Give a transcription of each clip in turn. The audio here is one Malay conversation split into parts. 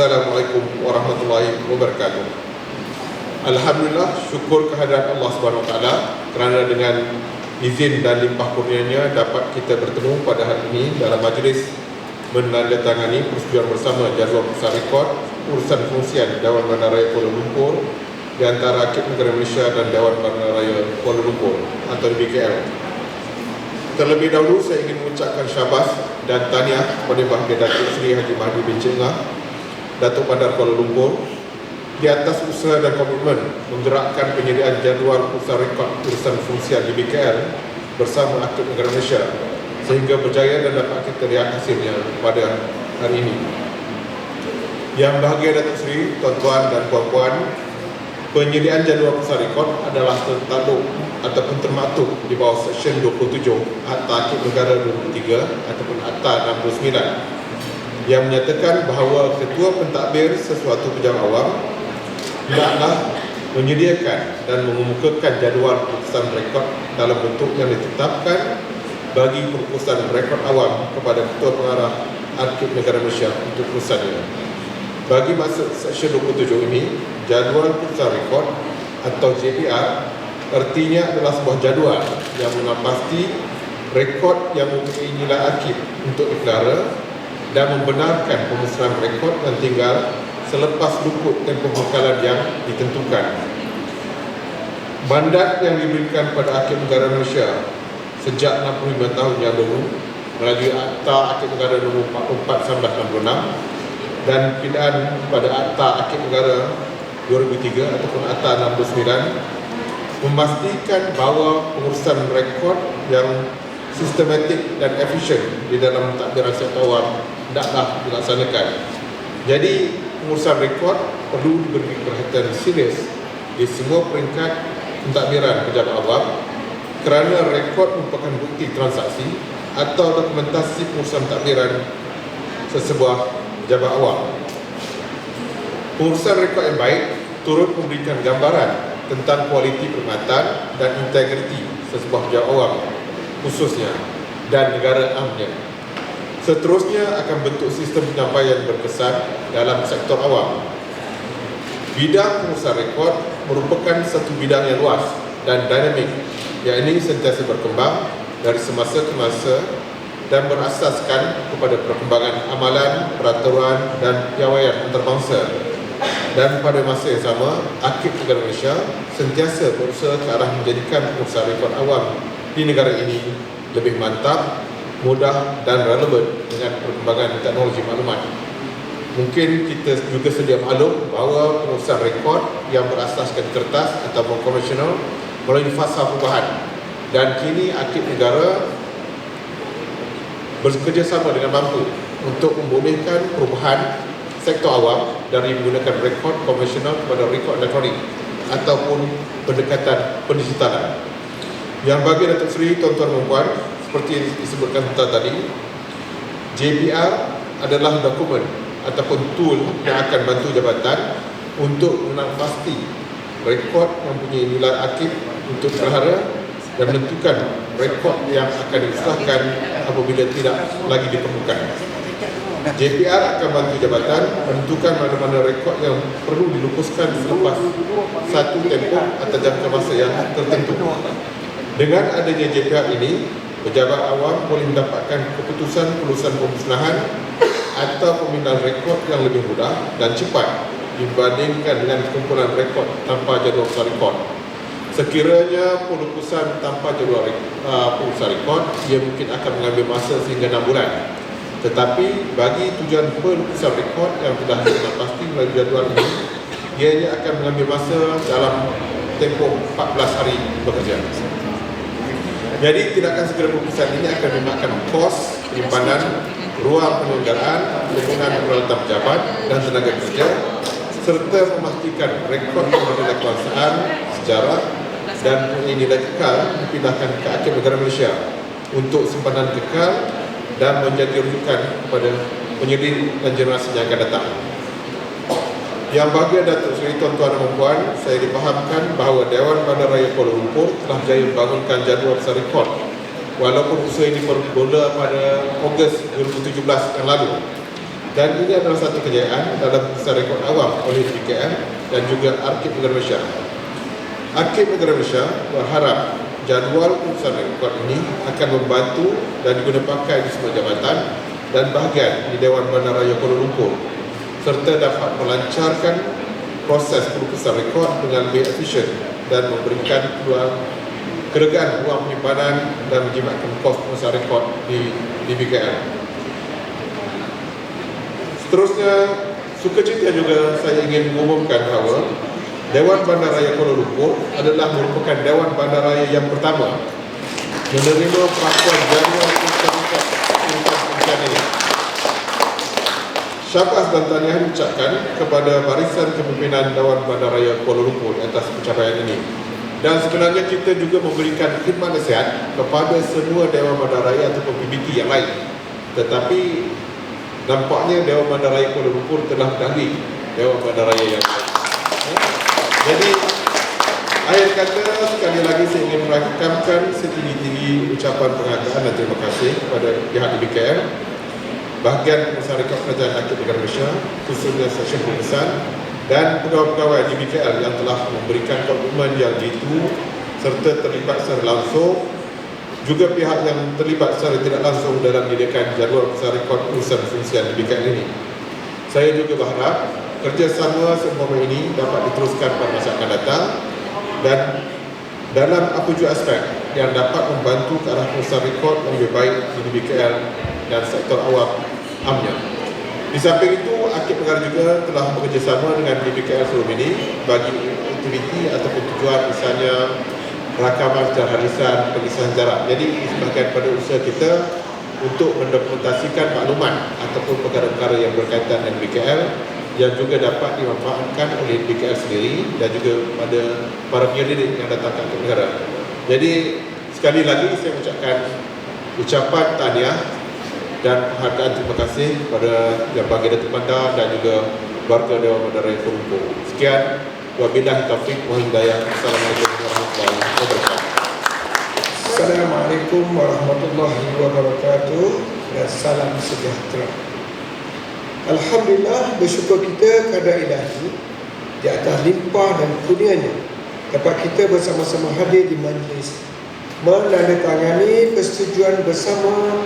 Assalamualaikum warahmatullahi wabarakatuh. Alhamdulillah, syukur kehadirat Allah SWT kerana dengan izin dan limpah kurnianya dapat kita bertemu pada hari ini dalam majlis menandatangani persetujuan bersama jadual pusat rekod urusan fungsian Dewan Bandaraya Kuala Lumpur di antara Akib Negara Malaysia dan Dewan Bandaraya Kuala Lumpur atau BKL. Terlebih dahulu saya ingin mengucapkan syabas dan tahniah kepada Bahagia Datuk Seri Haji Mahdi bin Cengah, Datuk Bandar Kuala Lumpur, di atas usaha dan komitmen menggerakkan penyediaan jadual pusat rekod urusan fungsian di BKL bersama Akib Negara Malaysia sehingga berjaya dan dapat kita lihat hasilnya pada hari ini. Yang bahagia Datuk Seri, tuan-tuan dan puan-puan, penyediaan jadual pusat rekod adalah tertakluk ataupun termaktub di bawah Seksyen 27 Akta Akib Negara 23 ataupun Akta 69 yang menyatakan bahawa Ketua Pentadbir sesuatu pejabat awam hendaklah menyediakan dan mengemukakan jadual perutusan rekod dalam bentuk yang ditetapkan bagi perutusan rekod awam kepada Ketua Pengarah Akib Negara Malaysia untuk urusannya. Bagi maksud Seksyen 27 ini, jadual perutusan rekod atau JPR artinya adalah sebuah jadual yang menapasti rekod yang mempunyai nilai akib untuk negara dan membenarkan pemusnahan rekod yang tinggal selepas luput tempoh bekalan yang ditentukan. Mandat yang diberikan pada Akib Negara Malaysia sejak 65 tahun yang lalu melalui Akta Akib Negara nombor 44 1966 dan pindaan pada Akta Akib Negara 2003 ataupun Akta 69 memastikan bahawa pengurusan rekod yang sistematik dan efisien di dalam pentadbiran sektor awam hendaklah dilaksanakan. Jadi pengurusan rekod perlu diberi perhatian serius di semua peringkat pentadbiran pejabat awam kerana rekod merupakan bukti transaksi atau dokumentasi pengurusan pentadbiran sesebuah pejabat awam. Pengurusan rekod yang baik turut memberikan gambaran tentang kualiti perkhidmatan dan integriti sesebuah pejabat awam khususnya dan negara amnya. Seterusnya akan bentuk sistem penyampaian berkesan dalam sektor awam. Bidang pengurusan rekod merupakan satu bidang yang luas dan dinamik yang ini sentiasa berkembang dari semasa ke masa dan berasaskan kepada perkembangan amalan, peraturan dan piawaian antarabangsa. Dan pada masa yang sama, Akib Negara Malaysia sentiasa berusaha ke arah menjadikan pengurusan rekod awam di negara ini lebih mantap, mudah dan relevan dengan perkembangan teknologi maklumat. Mungkin kita juga sedia maklum bahawa pengurusan rekod yang berasaskan kertas ataupun konvensional melalui fasa perubahan dan kini Akib Negara bekerjasama dengan mampu untuk membolehkan perubahan sektor awam dari menggunakan rekod konvensional kepada rekod elektronik ataupun pendekatan pendigitalan. Yang bagi Datuk Seri, tuan-tuan dan puan, seperti yang disebutkan tadi, JPR adalah dokumen ataupun tool yang akan bantu jabatan untuk mengenal pasti rekod yang mempunyai nilai akib untuk perhara dan menentukan rekod yang akan disahkan apabila tidak lagi diperlukan. JPR akan bantu jabatan menentukan mana-mana rekod yang perlu dilupuskan selepas satu tempoh atau jangka masa yang tertentu. Dengan adanya JPR ini, pejabat awam boleh mendapatkan keputusan kelulusan pemusnahan atau pemindahan rekod yang lebih mudah dan cepat dibandingkan dengan kumpulan rekod tanpa jadual pusat rekod. Sekiranya pelupusan tanpa jadual pusat rekod, ia mungkin akan mengambil masa sehingga 6 bulan. Tetapi bagi tujuan pelupusan rekod yang telah pasti melalui jadual ini, ianya akan mengambil masa dalam tempoh 14 hari bekerja. Jadi tindakan segera pelupusan ini akan memakan kos penyimpanan, ruang penyelenggaraan, dukungan peralatan pejabat dan tenaga kerja serta memastikan rekod pengambilan kekuasaan, sejarah dan nilai kekal dipindahkan ke Akib Negara Malaysia untuk simpanan kekal dan menjadi rujukan kepada penyelidik dan generasi yang akan datang. Yang bahagia Datuk Seri, tuan-tuan dan puan, saya dipahamkan bahawa Dewan Bandaraya Kuala Lumpur telah berjaya membangunkan jadual pusat rekod walaupun usaha ini bermula pada Ogos 2017 yang lalu. Dan ini adalah satu kejayaan dalam pusat rekod awam oleh BKM dan juga Arkib Negara Malaysia. Arkib Negara Malaysia berharap jadual pusat rekod ini akan membantu dan diguna pakai di semua jabatan dan bahagian di Dewan Bandaraya Kuala Lumpur, serta dapat melancarkan proses perukusan rekod dengan lebih efisien dan memberikan peluang kelegaan ruang penyimpanan dan menjimatkan kos pengurusan rekod di BKL. Seterusnya, sukacita juga saya ingin mengumumkan bahawa Dewan Bandaraya Kuala Lumpur adalah merupakan Dewan Bandaraya yang pertama menerima pengakuan jadual urusan ini. Syabas dan tahniah diucapkan kepada barisan kepimpinan Dewan Bandaraya Kuala Lumpur atas pencapaian ini. Dan sebenarnya kita juga memberikan khidmat nasihat kepada semua Dewan Bandaraya ataupun PBT yang lain. Tetapi nampaknya Dewan Bandaraya Kuala Lumpur telah mendahului Dewan Bandaraya yang lain. Jadi, akhir kata sekali lagi saya ingin merakamkan setinggi-tinggi ucapan penghargaan dan terima kasih kepada pihak BKM, bahagian pengurusan rekod kerajaan Arkib Negara Malaysia, khususnya Seksyen Pengurusan dan pegawai-pegawai di BKL yang telah memberikan komitmen yang jitu serta terlibat secara langsung, juga pihak yang terlibat secara tidak langsung dalam menyediakan jadual pusat rekod urusan fungsian di BKL ini. Saya juga berharap kerjasama seumpama ini dapat diteruskan pada masa akan datang dan dalam apa jua aspek yang dapat membantu ke arah urusan rekod yang lebih baik di BKL dan sektor awam amnya. Di samping itu, Arkib Negara juga telah bekerjasama dengan BKL sebelum ini bagi aktiviti ataupun tujuan misalnya rakaman secara harisan, pengisahan jarak. Jadi sebahagian pada usaha kita untuk mendokumentasikan maklumat ataupun perkara-perkara yang berkaitan dengan BKL yang juga dapat dimanfaatkan oleh BKL sendiri dan juga pada para penyelidik yang datang ke Arkib Negara. Jadi sekali lagi saya ucapkan ucapan tahniah dan penghargaan terima kasih kepada Yang Bahagia Datuk Bandar dan juga warga Dewan Bandaraya Kuala Lumpur. Sekian, wabillahi taufiq wal hidayah. Assalamualaikum warahmatullahi wabarakatuh. Assalamualaikum warahmatullahi wabarakatuh dan salam sejahtera. Alhamdulillah, bersyukur kita kepada Ilahi di atas limpah dan kurnianya dapat kita bersama-sama hadir di majlis menandatangani persetujuan bersama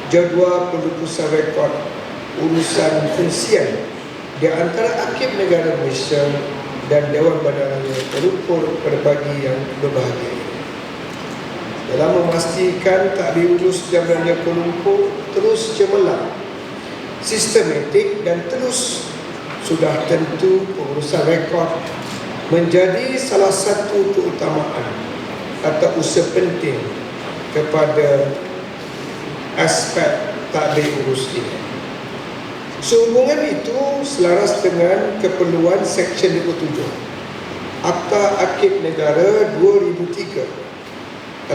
jadual perukusan rekod urusan fungsian di antara Arkib Negara Malaysia dan Dewan Bandaraya Kuala Lumpur pada pagi yang berbahagia ini. Dalam memastikan takdir urus Bandaraya Kuala Lumpur terus cemerlang, sistematik dan terus, sudah tentu pengurusan rekod menjadi salah satu keutamaan atau usaha penting kepada aspek takdir urus ini. Sehubungan itu selaras dengan keperluan Seksyen 27 Akta Arkib Negara 2003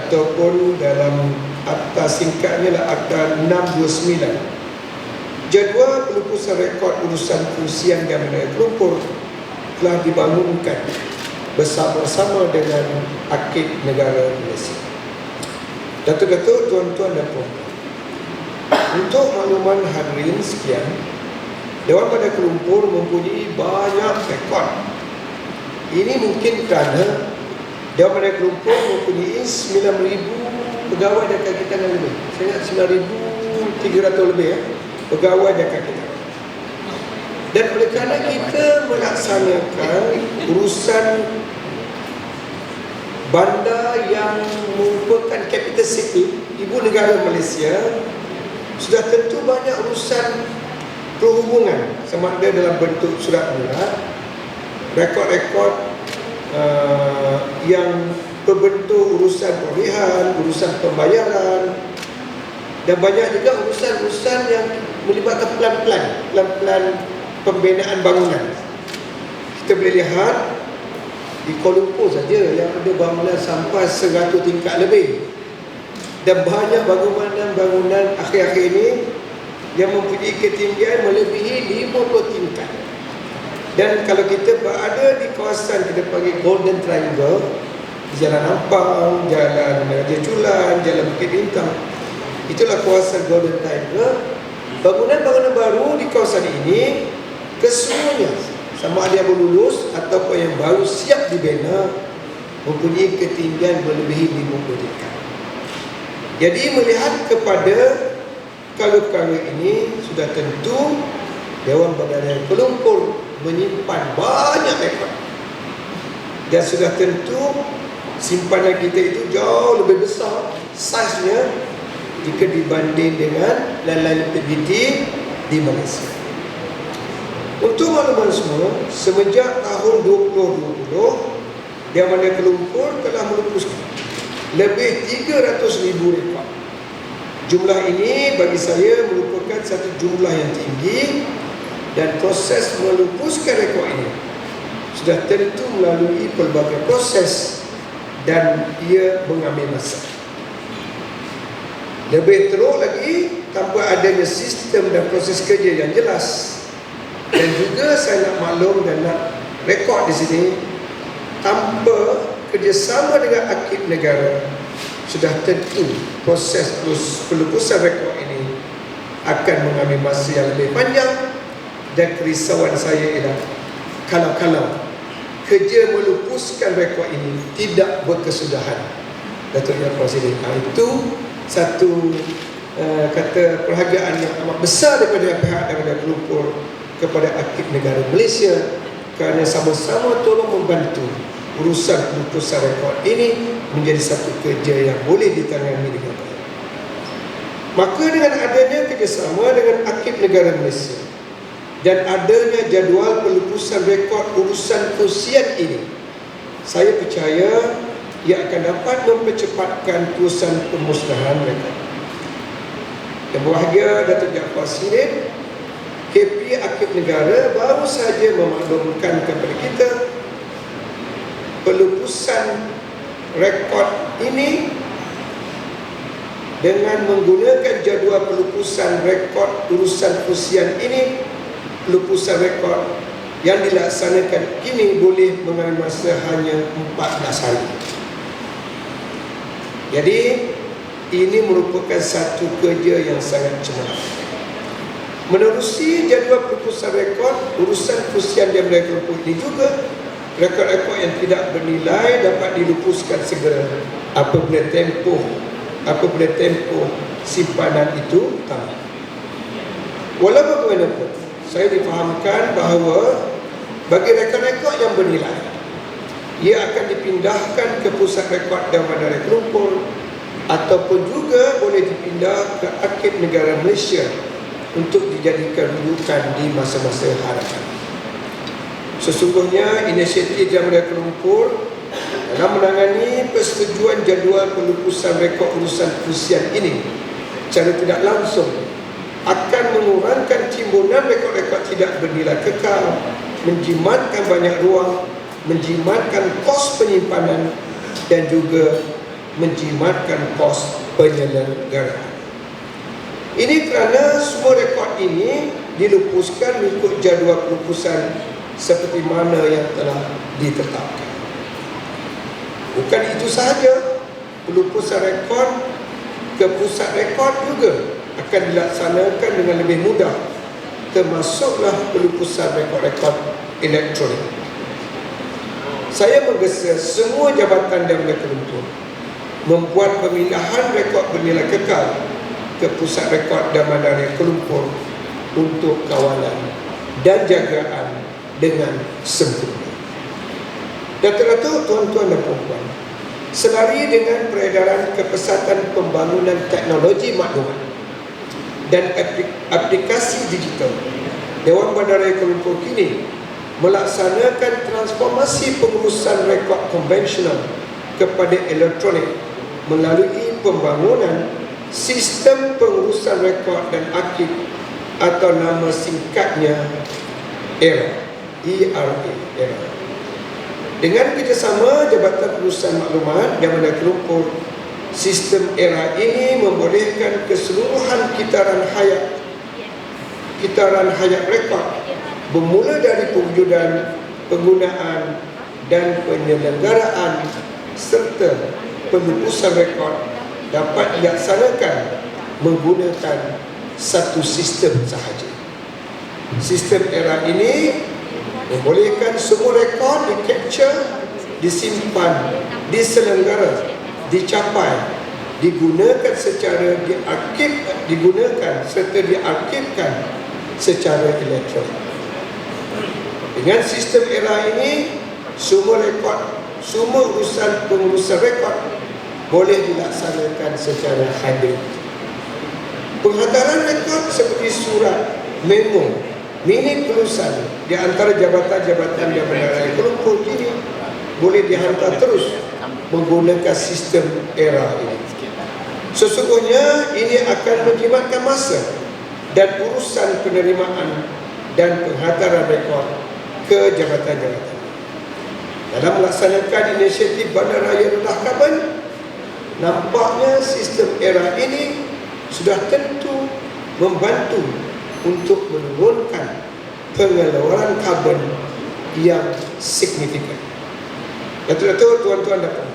ataupun dalam akta singkatnya lah Akta 629, jadual pelukusan rekod urusan fungsian Dewan Bandaraya Kuala Lumpur telah dibangunkan bersama-sama dengan Arkib Negara Malaysia. Datuk-datuk, tuan-tuan dan puan-puan, untuk makluman hadirin sekian, Dewan Bandaraya Kuala Lumpur mempunyai banyak rekod. Ini mungkin kerana Dewan Bandaraya Kuala Lumpur mempunyai 9,000 pegawai dan kaki tangan lebih. Saya ingat 9,300 lebih pegawai dan kaki tangan. Dan oleh kerana kita melaksanakan urusan bandar yang merupakan capital city, ibu negara Malaysia, sudah tentu banyak urusan perhubungan sama ada dalam bentuk surat menyurat, rekod-rekod yang berbentuk urusan perolehan, urusan pembayaran, dan banyak juga urusan-urusan yang melibatkan plan-plan pembinaan bangunan. Kita boleh lihat di Kuala Lumpur saja yang ada bangunan sampai 100 tingkat lebih, dan banyak bangunan akhir-akhir ini yang mempunyai ketinggian melebihi 50 tingkat. Dan kalau kita berada di kawasan kita panggil Golden Triangle, Jalan Ampang, Jalan Raja Chulan, Jalan Bukit Bintang, itulah kawasan Golden Triangle. Bangunan-bangunan baru di kawasan ini kesemuanya, sama ada yang baru lulus ataupun yang baru siap dibina, mempunyai ketinggian melebihi 50 dekar. Jadi melihat kepada perkara-perkara ini, sudah tentu Dewan Bandaraya Kuala Lumpur menyimpan banyak rekod, dan sudah tentu simpanan kita itu jauh lebih besar saiznya jika dibanding dengan lain-lain aktiviti di Malaysia. Untuk makluman semua, semenjak tahun 2020, Dewan Bandaraya Kuala Lumpur telah melupuskan lebih 300,000 rekod. Jumlah ini bagi saya merupakan satu jumlah yang tinggi, dan proses melupuskan rekod ini sudah tentu melalui pelbagai proses dan ia mengambil masa. Lebih teruk lagi, tanpa adanya sistem dan proses kerja yang jelas. Dan juga saya nak maklum dan nak rekod di sini, tanpa kerjasama dengan akib negara, sudah tentu proses pelupusan rekod ini akan mengambil masa yang lebih panjang. Dan kerisauan saya ialah kalau kerja melupuskan rekod ini tidak berkesudahan, Datuk Yang Presiden, itu satu kata perhargaan yang amat besar daripada pihak Dewan Kuala Lumpur kepada akib negara Malaysia, kerana sama-sama tolong membantu urusan pelupusan rekod ini menjadi satu kerja yang boleh ditangani dengan baik. Maka dengan adanya kerjasama dengan akib negara Malaysia dan adanya jadual pelupusan rekod urusan kesian ini, saya percaya ia akan dapat mempercepatkan urusan pemusnahan rekod. Yang berbahagia Datuk Jaafar Sidin, KP Akib Negara baru saja memaklumkan kepada kita pelupusan rekod ini dengan menggunakan jadual pelupusan rekod urusan kesian ini. Pelupusan rekod yang dilaksanakan kini boleh mengambil masa hanya 14 hari. Jadi ini merupakan satu kerja yang sangat cemerlang. Menerusi jadual pelupusan rekod urusan kesian Dewan Bandaraya Kuala Lumpur ini juga, rekod-rekod yang tidak bernilai dapat dilupuskan segera apabila tempoh simpanan itu tamat. Walau bagaimanapun, saya difahamkan bahawa bagi rekod-rekod yang bernilai, ia akan dipindahkan ke pusat rekod Dewan Bandaraya Kuala Lumpur ataupun juga boleh dipindah ke Akib Negara Malaysia untuk dijadikan rujukan di masa-masa hadapan. Sesungguhnya inisiatif Dewan Bandaraya Kuala Lumpur dalam menangani persetujuan jadual pelupusan rekod urusan kesian ini secara tidak langsung akan mengurangkan timbunan rekod-rekod tidak bernilai kekal, menjimatkan banyak ruang, menjimatkan kos penyimpanan dan juga menjimatkan kos penyelenggaraan. Ini kerana semua rekod ini dilupuskan mengikut jadual pelupusan seperti mana yang telah ditetapkan. Bukan itu sahaja, pelupusan rekod ke pusat rekod juga akan dilaksanakan dengan lebih mudah, termasuklah pelupusan rekod-rekod elektronik. Saya menggesa semua jabatan Dewan Bandaraya Kuala Lumpur membuat pemindahan rekod bernilai kekal ke pusat rekod Dewan Bandaraya Kuala Lumpur untuk kawalan dan jagaan dengan sempurna. Datuk-datuk, tuan-tuan dan puan-puan, selari dengan peredaran kepesatan pembangunan teknologi maklumat dan aplikasi digital, Dewan Bandaraya Kuala Lumpur kini melaksanakan transformasi pengurusan rekod konvensional kepada elektronik melalui pembangunan sistem pengurusan rekod dan arsip atau nama singkatnya ERA. Dengan kerjasama Jabatan Pengurusan Maklumat Dewan Bandaraya Kuala Lumpur, sistem ERA ini membolehkan keseluruhan kitaran hayat rekod bermula dari pewujudan, penggunaan dan penyelenggaraan serta pelupusan rekod dapat dilaksanakan menggunakan satu sistem sahaja. Sistem ERA ini membolehkan semua rekod di-capture, disimpan, diselenggara, dicapai, digunakan secara digunakan serta diarsipkan secara elektronik. Dengan sistem ERA ini, semua pengurusan rekod boleh dilaksanakan secara hadir. Penghantaran rekod seperti surat, memo, minit kelulusan di antara jabatan-jabatan yang Bandaraya Kuala Lumpur ini boleh dihantar terus menggunakan sistem ERA ini. Sesungguhnya ini akan menjimatkan masa dan urusan penerimaan dan penghantaran rekod ke jabatan-jabatan. Dalam melaksanakan inisiatif Bandaraya Rendah Karbon, nampaknya sistem ERA ini sudah tentu membantu untuk menurunkan pengeluaran karbon yang signifikan. Datuk-datuk, tuan-tuan dan puan,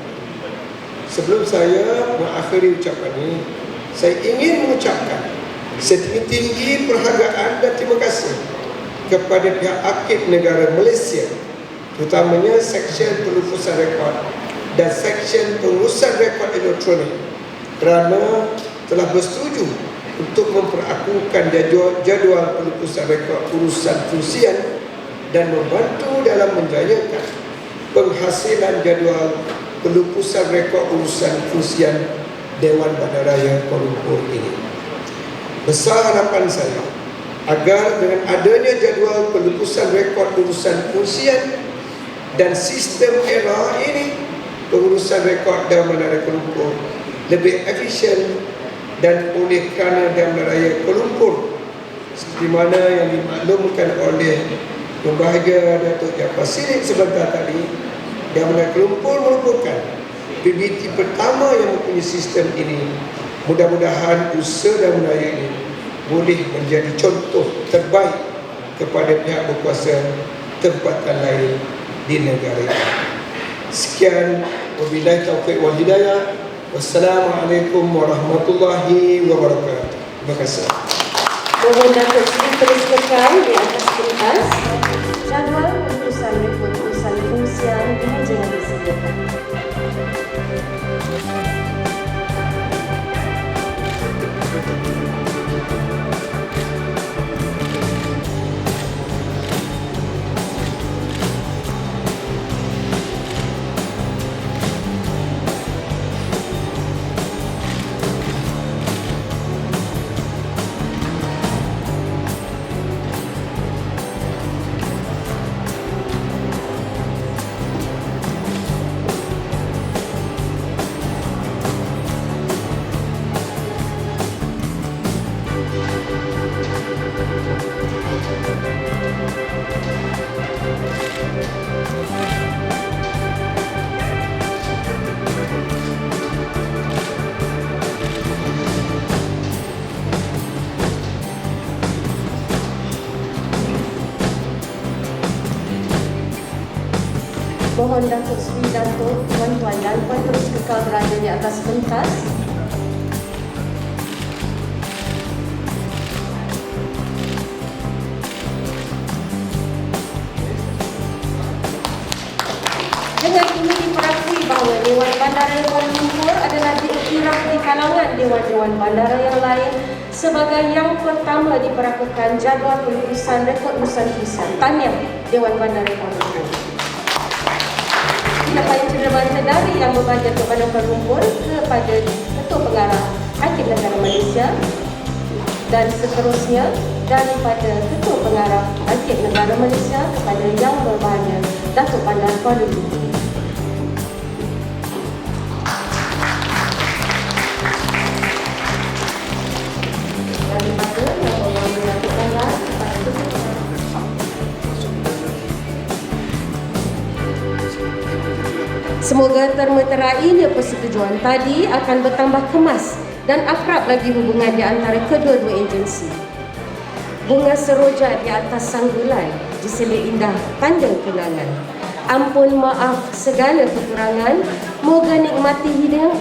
sebelum saya mengakhiri ucapan ini, saya ingin mengucapkan setinggi-tinggi perhargaan dan terima kasih kepada pihak akib negara Malaysia, terutamanya Seksyen Pelupusan Rekod dan Seksyen Pengurusan Rekod Elektronik, kerana telah bersetuju untuk memperakukan jadual pelupusan rekod urusan fungsian dan membantu dalam menjayakan penghasilan jadual pelupusan rekod urusan fungsian Dewan Bandaraya Kuala Lumpur ini. Besar harapan saya agar dengan adanya jadual pelupusan rekod urusan fungsian dan sistem ERA ini, pengurusan rekod Dewan Bandaraya Kuala Lumpur lebih efisien, dan oleh kerana Dewan Bandaraya Kuala Lumpur seperti mana yang dimaklumkan oleh Pembahagia Datuk Jaafar Siddiq sebentar tadi, Dewan Bandaraya Kuala Lumpur merupakan PBT pertama yang mempunyai sistem ini. Mudah-mudahan usaha Dewan Bandaraya ini boleh menjadi contoh terbaik kepada pihak berkuasa tempatan lain di negara ini. Sekian, wabillahi taufiq wal hidayah. Wassalamualaikum warahmatullahi wabarakatuh. Terima kasih. Mohon Datuk Seri terus kekal di atas kertas. Jadual pelupusan rekod urusan fungsian jangan disediakan. Mohon Datuk Seri Datuk, tuan-tuan dan puan terus kekal berada di atas pentas. Dengan ini diperakui bahawa Dewan Bandaraya Kuala Lumpur adalah diiktiraf di kalangan Dewan-Dewan Bandara yang lain sebagai yang pertama diperakukan jadual pelupusan rekod urusan fungsian. Tahniah Dewan Bandaraya Kuala Lumpur. Yang cenderamata dari yang membaca kepada Kuala Lumpur kepada Ketua Pengarah Hakim Negara Malaysia dan seterusnya daripada Ketua Pengarah Hakim Negara Malaysia kepada Yang Berbahagia Datuk Bandar Kuala Lumpur. Daripada Yang Berbahagia Datuk Bandar kepada Ketua Pengarah. Semoga termeterainya persetujuan tadi akan bertambah kemas dan akrab lagi hubungan di antara kedua-dua agensi. Bunga seroja di atas sanggulan, diselit indah tanda kenangan. Ampun maaf segala kekurangan, Moga nikmati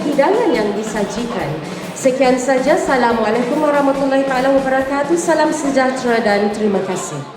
hidangan yang disajikan. Sekian saja. Assalamualaikum warahmatullahi wabarakatuh. Salam sejahtera dan terima kasih.